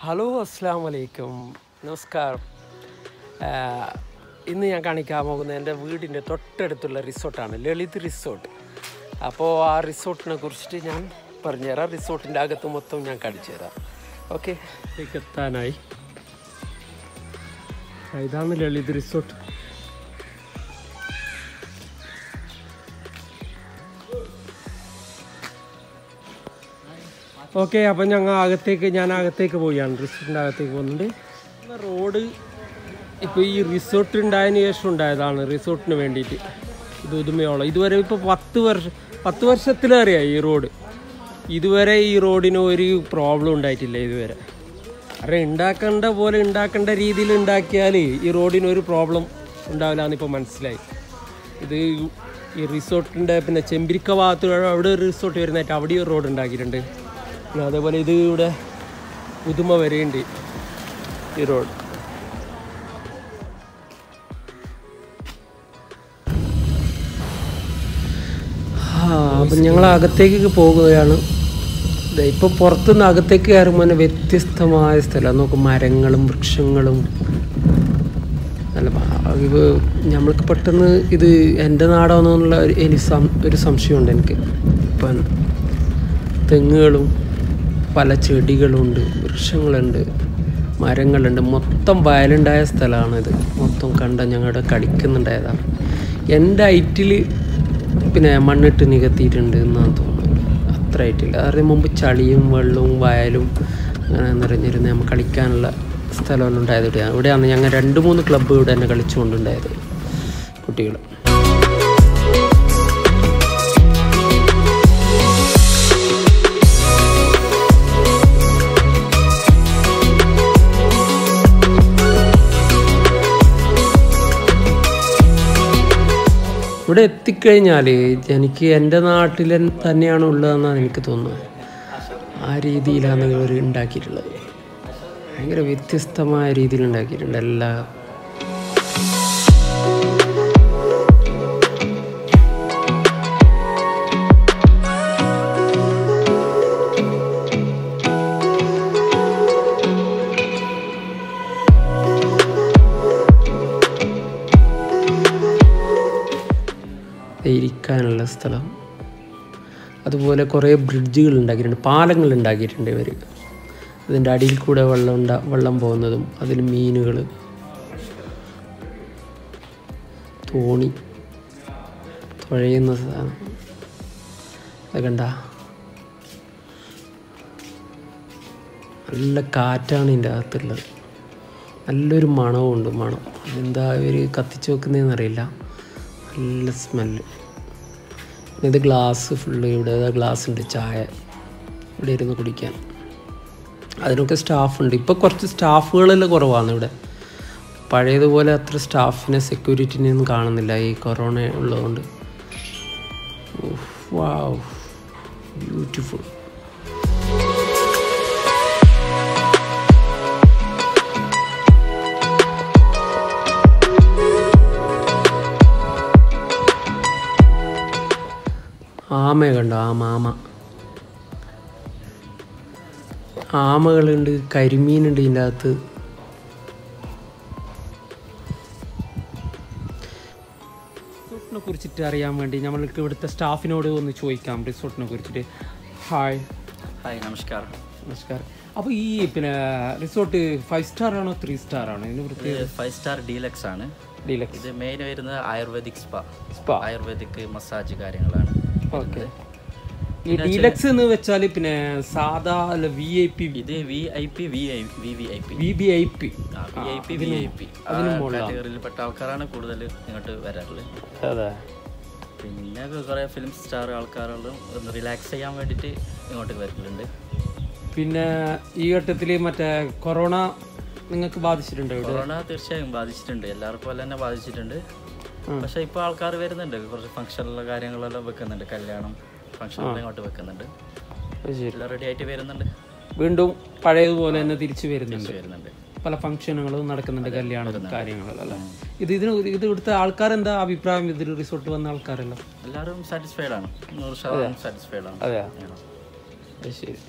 Hello അസ്സാം വലൈക്കും നമസ്കാരം. ഇന്ന് ഞാൻ കാണിക്കാൻ പോകുന്നത് എൻ്റെ വീടിൻ്റെ തൊട്ടടുത്തുള്ള റിസോർട്ടാണ്, ലളിത് റിസോർട്ട്. അപ്പോൾ ആ റിസോർട്ടിനെ കുറിച്ചിട്ട് ഞാൻ പറഞ്ഞുതരാം. റിസോർട്ടിൻ്റെ അകത്ത് മൊത്തം ഞാൻ കാണിച്ചു തരാം. ഓക്കെ, എത്താനായി. ഇതാണ് ലളിത് റിസോർട്ട്. ഓക്കെ, അപ്പം ഞാൻ അകത്തേക്ക് പോയാണ്. റിസോർട്ടിൻ്റെ അകത്തേക്ക് പോകുന്നുണ്ട്. റോഡ് ഇപ്പോൾ ഈ റിസോർട്ട് ഉണ്ടായതിന് ശേഷം ഉണ്ടായതാണ്. റിസോർട്ടിന് വേണ്ടിയിട്ട് ഇത് ഉദുമയോളം ഇതുവരെ ഇപ്പോൾ 10 വർഷത്തിലേറെയായി ഈ റോഡ്. ഇതുവരെ ഈ റോഡിന് ഒരു പ്രോബ്ലം ഉണ്ടായിട്ടില്ല ഇതുവരെ. കാരണം ഉണ്ടാക്കേണ്ട രീതിയിൽ ഉണ്ടാക്കിയാൽ ഈ റോഡിനൊരു പ്രോബ്ലം ഉണ്ടാവില്ല എന്നിപ്പോൾ മനസ്സിലായി. ഇത് ഈ റിസോർട്ടിൻ്റെ പിന്നെ ചെമ്പിരിക്ക ഭാഗത്ത് അവിടെ ഒരു റിസോർട്ട് വരുന്നതായിട്ട് അവിടെ ഒരു റോഡ് ഉണ്ടാക്കിയിട്ടുണ്ട്. അതേപോലെ ഇത് ഇവിടെ പുതുമ വരെയുണ്ട് ഈ റോഡ്. അപ്പം ഞങ്ങൾ അകത്തേക്ക് പോകുകയാണ്. ഇപ്പോൾ പുറത്തുനിന്ന് അകത്തേക്ക് കയറുമ്പോൾ തന്നെ വ്യത്യസ്തമായ സ്ഥലം നോക്കും, മരങ്ങളും വൃക്ഷങ്ങളും. അല്ല, ഇത് നമ്മൾക്ക് പെട്ടെന്ന് ഇത് എൻ്റെ നാടാണെന്നുള്ള ഒരു സംശയമുണ്ട് എനിക്ക്. ഇപ്പം തെങ്ങുകളും പല ചെടികളുണ്ട്, വൃക്ഷങ്ങളുണ്ട്, മരങ്ങളുണ്ട്. മൊത്തം വയലുണ്ടായ സ്ഥലമാണിത്. മൊത്തം കണ്ട ഞങ്ങളുടെ കളിക്കുന്നുണ്ടായതാണ്. എൻ്റെ ഹൈറ്റിൽ പിന്നെ മണ്ണിട്ട് നികത്തിയിട്ടുണ്ട് എന്നാണ് തോന്നുന്നത്. അത്ര ഹൈറ്റില്ല. അതിന് മുമ്പ് ചളിയും വെള്ളവും വയലും അങ്ങനെ നിറഞ്ഞിരുന്ന നമ്മൾ കളിക്കാനുള്ള സ്ഥലമെല്ലാം ഉണ്ടായത് ഇവിടെയാണ്. ഇവിടെയാണ് ഞങ്ങൾ 2-3 ക്ലബ്ബ് ഇവിടെ തന്നെ കളിച്ചുകൊണ്ടുണ്ടായത് കുട്ടികൾ. ഇവിടെ എത്തിക്കഴിഞ്ഞാൽ എനിക്ക് എൻ്റെ നാട്ടിൽ തന്നെയാണ് ഉള്ളതെന്നാണ് എനിക്ക് തോന്നുന്നത്. ആ രീതിയിലാണ് ഇവർ ഉണ്ടാക്കിയിട്ടുള്ളത്. ഭയങ്കര വ്യത്യസ്തമായ രീതിയിൽ ഉണ്ടാക്കിയിട്ടുണ്ട് എല്ലാ. ഇരിക്കാനുള്ള സ്ഥലം, അതുപോലെ കുറേ ബ്രിഡ്ജുകൾ ഉണ്ടാക്കിയിട്ടുണ്ട്, പാലങ്ങൾ ഉണ്ടാക്കിയിട്ടുണ്ട് ഇവർ. അതിൻ്റെ അടിയിൽ കൂടെ വെള്ളം പോകുന്നതും അതിൽ മീനുകൾ, തോണി തുഴയുന്ന സാധനം അത് കണ്ട. നല്ല കാറ്റാണ് ഇതിൻ്റെ അകത്തുള്ളത്. നല്ലൊരു മണവുമുണ്ട്. എന്താ ഇവർ കത്തിച്ച് വെക്കുന്നതെന്നറിയില്ല. നല്ല സ്മെല്ല്. ഇത് ഗ്ലാസ് ഫുള്ള് ഇവിടെ ഗ്ലാസ് ഉണ്ട്. ചായ ഇവിടെ ഇരുന്ന് കുടിക്കാൻ. അതിനൊക്കെ സ്റ്റാഫുണ്ട്. ഇപ്പോൾ കുറച്ച് സ്റ്റാഫുകളെല്ലാം കുറവാണ് ഇവിടെ. പഴയതുപോലെ അത്ര സ്റ്റാഫിനെ സെക്യൂരിറ്റിനെയൊന്നും കാണുന്നില്ല ഈ കൊറോണ ഉള്ളതുകൊണ്ട്. വാവ്, ബ്യൂട്ടിഫുൾ. ആമ കണ്ടോ? ആമകളുണ്ട്, കരിമീനുണ്ട് ഇതിൻ്റെ അകത്ത്. റിസോർട്ടിനെ കുറിച്ചിട്ട് അറിയാൻ വേണ്ടി നമ്മൾക്ക് ഇവിടുത്തെ സ്റ്റാഫിനോട് ഒന്ന് ചോദിക്കാം റിസോർട്ടിനെ കുറിച്ചിട്ട്. ഹായ്. നമസ്കാരം. അപ്പോൾ ഈ പിന്നെ റിസോർട്ട് 5 സ്റ്റാർ ആണോ 3 സ്റ്റാർ ആണോ? ഇതിന് 5 സ്റ്റാർ ഡീലക്സ് ആണ്. ഇത് മെയിൻ വരുന്നത് ആയുർവേദിക് സ്പാ, ആയുർവേദിക് മസാജ് കാര്യങ്ങളാണ്. ഓക്കെ. ഈ ഡീലക്സ് എന്ന് വെച്ചാൽ പിന്നെ സാധാ അല്ല VIP? ഇത് VIP കാറ്റഗറിയിൽപ്പെട്ട ആൾക്കാരാണ് കൂടുതൽ ഇങ്ങോട്ട് വരാറുള്ളത്. അതെ. പിന്നെ കുറേ ഫിലിം സ്റ്റാർ ആൾക്കാരെല്ലാം ഒന്ന് റിലാക്സ് ചെയ്യാൻ വേണ്ടിയിട്ട് ഇങ്ങോട്ട് വരലുണ്ട്. പിന്നെ ഈ ഘട്ടത്തിൽ മറ്റേ കൊറോണ നിങ്ങൾക്ക് ബാധിച്ചിട്ടുണ്ടോ? കൊറോണ തീർച്ചയായും ബാധിച്ചിട്ടുണ്ട്. എല്ലാവർക്കും പോലെ തന്നെ ബാധിച്ചിട്ടുണ്ട്. പക്ഷെ ഇപ്പോൾ ആൾക്കാർ വരുന്നുണ്ട്. കുറച്ച് ഫംഗ്ഷനുള്ള കാര്യങ്ങളെല്ലാം വെക്കുന്നുണ്ട്. കല്യാണം ഫംഗ്ഷനെല്ലാം ഇങ്ങോട്ട് വെക്കുന്നുണ്ട്. എല്ലാം റെഡി ആയിട്ട് വരുന്നുണ്ട്. വീണ്ടും പഴയതുപോലെ തന്നെ തിരിച്ചു വരുന്നുണ്ട്. പല ഫംഗ്ഷനുകളും നടക്കുന്നുണ്ട്, കല്യാണം കാര്യങ്ങളല്ല. ഇത് ഇവിടുത്തെ ആൾക്കാരെന്താ അഭിപ്രായം? ഇതിൽ റിസോർട്ട് വന്ന ആൾക്കാരല്ലോ എല്ലാവരും സാറ്റിസ്ഫൈഡ് ആണ്. 100% സാറ്റിസ്ഫൈഡ് ആണ്. അതെയാ? ശരി.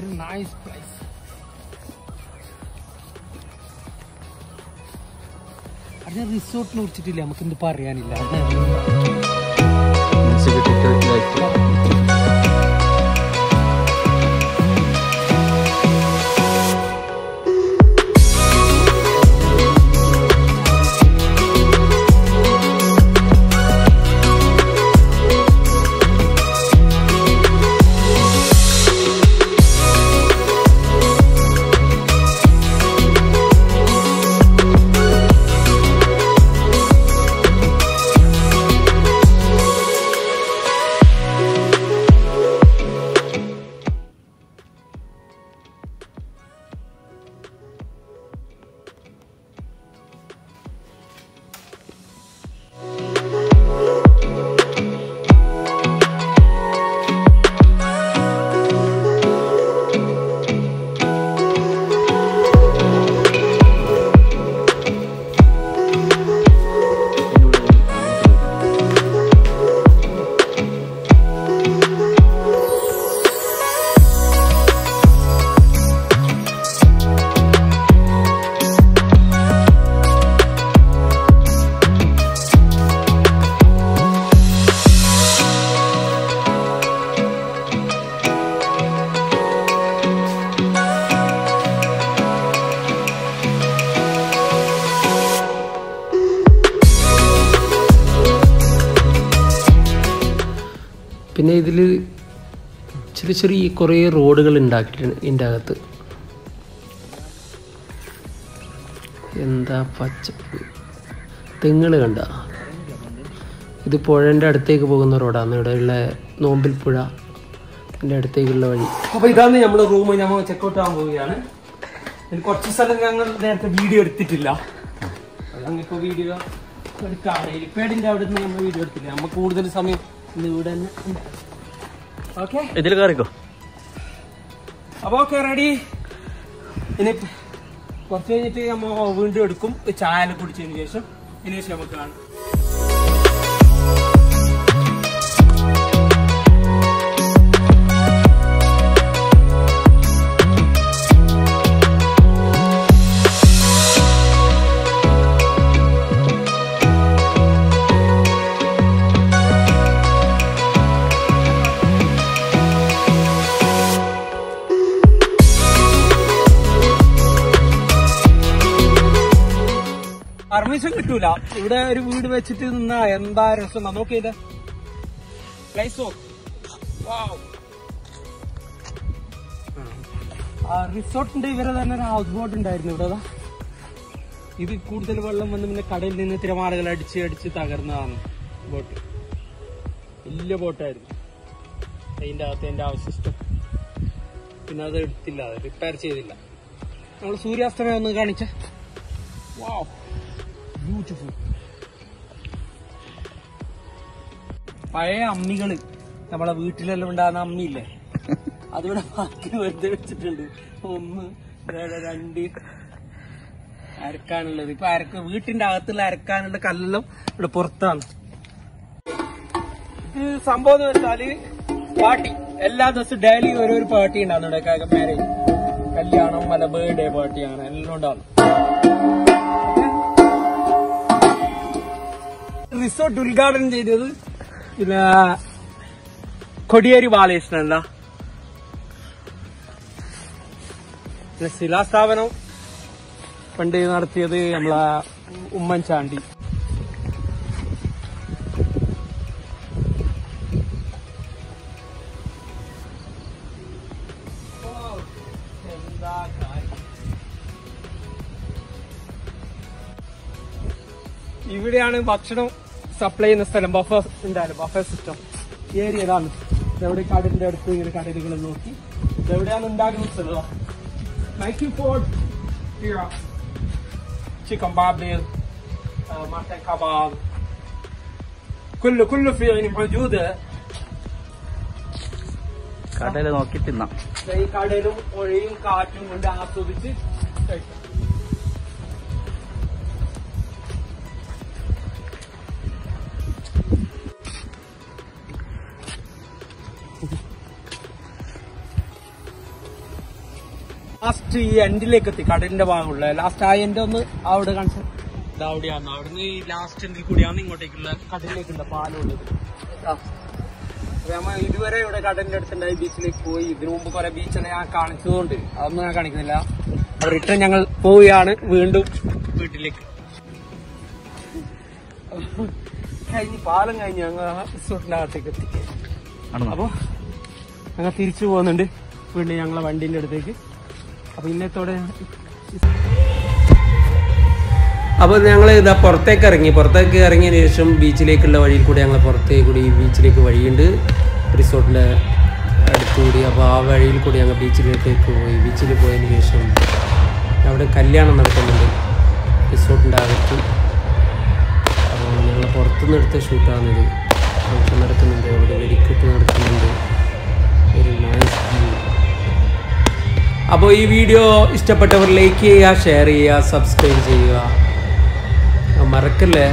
Very nice place. അതിന് റിസോർട്ടിനെ കുറിച്ചിട്ടില്ല നമുക്ക് എന്ത് പറയാനില്ല. പിന്നെ ഇതിൽ ചെറിയ ചെറിയ കുറേ റോഡുകൾ ഉണ്ടാക്കിയിട്ടുണ്ട് ഇതിൻ്റെ അകത്ത്. എന്താ പച്ചപ്പ്, തെങ്ങുകൾ കണ്ട. ഇത് പുഴൻ്റെ അടുത്തേക്ക് പോകുന്ന റോഡാണ്. ഇവിടെയുള്ള നോമ്പിൽ പുഴ എൻ്റെ അടുത്തേക്കുള്ള വഴി. അപ്പോൾ ഇതാണ് നമ്മുടെ റൂം. നമ്മൾ ചെക്കൗട്ട് ആകാൻ പോവുകയാണ്. കുറച്ച് സ്ഥലം ഞങ്ങൾ നേരത്തെ വീഡിയോ എടുത്തിട്ടില്ല. ഞങ്ങളിപ്പോൾ വീഡിയോ എടുക്കാണ്. എലിപ്പേഡിൻ്റെ അവിടെ നിന്ന് നമ്മൾ വീഡിയോ എടുത്തില്ല. നമ്മൾ കൂടുതൽ സമയം ഇന്ന് ഇവിടെ തന്നെ. ഓക്കെ, ഇതിൽ കയറിക്കോ. അപ്പോൾ ഓക്കെ, റെഡി. ഇനി കുറച്ച് കഴിഞ്ഞിട്ട് നമ്മൾ വീണ്ടും എടുക്കും. ചായ കുടിച്ചതിന് ശേഷം നമുക്ക് കാണാം. പെർമിഷൻ കിട്ടൂല. ഇവിടെ ഒരു വീട് വെച്ചിട്ട് നിന്നാ എന്താ രസം. നോക്കിയത് റിസോർട്ടിന്റെ ഇവരെ തന്നെ ഒരു ഹൗസ് ബോട്ട് ഉണ്ടായിരുന്നു ഇവിടെ. ഇത് കൂടുതൽ വെള്ളം വന്ന് പിന്നെ കടയിൽ നിന്ന് തിരമാലകൾ അടിച്ച് അടിച്ച് തകർന്നതാണ് ബോട്ട്. വലിയ ബോട്ടായിരുന്നു. അതിന്റെ അകത്ത് എന്റെ അവശിഷ്ടം. പിന്നെ അത് എടുത്തില്ല, അത് റിപ്പയർ ചെയ്തില്ല. നമ്മൾ സൂര്യാസ്തമയം ഒന്ന് കാണിച്ച. വാവ്, ബ്യൂട്ടിഫുൾ. പഴയ അമ്മികള്, നമ്മളെ വീട്ടിലെല്ലാം ഉണ്ടാകുന്ന അമ്മിയില്ലേ, അതിവിടെ ബാക്കി വെറുതെ വെച്ചിട്ടുണ്ട്. 1, 2 അരക്കാനുള്ളത്. ഇപ്പൊ വീട്ടിന്റെ അകത്തുള്ള അരക്കാനുള്ള കല്ലെല്ലാം ഇവിടെ പുറത്താണ്. ഇത് സംഭവം എന്ന് വെച്ചാല് പാർട്ടി എല്ലാ ദിവസവും ഡെയിലി ഓരോരു പാർട്ടി ഉണ്ടാകും ഇവിടെ. മാരേജ്, കല്യാണം, വല്ല ബർത്ത്ഡേ പാർട്ടി, അങ്ങനെ എല്ലാം ഉണ്ടാകും. റിസോർട്ട് ഉദ്ഘാടനം ചെയ്തത് പിന്നെ കൊടിയേരി ബാലകൃഷ്ണൻ. ശിലാസ്ഥാപനം പണ്ട് നടത്തിയത് നമ്മളെ ഉമ്മൻചാണ്ടി. ഇവിടെയാണ് ഭക്ഷണം സപ്ലൈ ചെയ്യുന്ന സ്ഥലം. ബഫ ഉണ്ടായാലും ബഫേ സിസ്റ്റം ഏരിയ ഇതാണ്. ഇതെവിടെ കടലിന്റെ അടുത്ത് ഇങ്ങനെ കടലുകൾ നോക്കി ഇതെവിടെയാണ് ഉണ്ടാക്കുന്ന സ്ഥലം. Making food here, chicken barbecue, mutton kebab, كله في يعني موجودة. കടയിൽ നോക്കി തിന്നാം. ഈ കടലും പുഴയും കാറ്റും കൊണ്ട് ആസ്വദിച്ച് കഴിക്കാം. ലാസ്റ്റ് ഈ എൻഡിലേക്ക് എത്തി, കടലിന്റെ ഭാഗമുള്ള ലാസ്റ്റ് ആ എൻഡ് ഒന്ന് അവിടെ കാണിച്ചു. അവിടെയാണ്, അവിടുന്ന് ഈ ലാസ്റ്റ് എൻഡിൽ കൂടിയാണ് ഇങ്ങോട്ടേക്കുള്ള കടലിലേക്കുള്ള പാലുള്ളത്. നമ്മൾ ഇതുവരെ ഇവിടെ കടലിന്റെ അടുത്തുണ്ടായി ബീച്ചിലേക്ക് പോയി. ഇതിനു മുമ്പ് കുറെ ബീച്ചെല്ലാം ഞാൻ കാണിച്ചതുകൊണ്ട് അതൊന്നും ഞാൻ കാണിക്കുന്നില്ല. റിട്ടേൺ ഞങ്ങൾ പോവുകയാണ് വീണ്ടും വീട്ടിലേക്ക്. കഴിഞ്ഞ് പാലം കഴിഞ്ഞ് ഞങ്ങൾ റിസോർട്ടിന്റെ അകത്തേക്ക് എത്തി. അപ്പൊ ഞങ്ങൾ തിരിച്ചു പോകുന്നുണ്ട് വീണ്ടും ഞങ്ങളെ വണ്ടീന്റെ അടുത്തേക്ക്. അപ്പൊ ഇന്നത്തോടെ അപ്പോൾ ഞങ്ങൾ ഇതാ പുറത്തേക്ക് ഇറങ്ങിയതിന് ശേഷം ബീച്ചിലേക്കുള്ള വഴിയിൽ കൂടി ഞങ്ങൾ പുറത്തേക്ക് കൂടി ബീച്ചിലേക്ക് വഴിയുണ്ട് റിസോർട്ടിൻ്റെ അടുത്തുകൂടി. അപ്പോൾ ആ വഴിയിൽ കൂടി ഞങ്ങൾ ബീച്ചിലേക്ക് പോയി. ബീച്ചിൽ പോയതിന് ശേഷം അവിടെ കല്യാണം നടക്കുന്നുണ്ട് റിസോർട്ടിൻ്റെ അകത്ത്. അപ്പോൾ ഞങ്ങൾ പുറത്തുനിന്ന് എടുത്ത ഷൂട്ടാണിത്. ഫംഗ്ഷൻ നടക്കുന്നുണ്ട്, അവിടെ വെടിക്കെട്ട് നടക്കുന്നുണ്ട്. ഒരു നൈസ് വ്യൂ. അപ്പോൾ ഈ വീഡിയോ ഇഷ്ടപ്പെട്ടവർ ലൈക്ക് ചെയ്യുക, ഷെയർ ചെയ്യുക, സബ്സ്ക്രൈബ് ചെയ്യുക, മറക്കല്ലേ.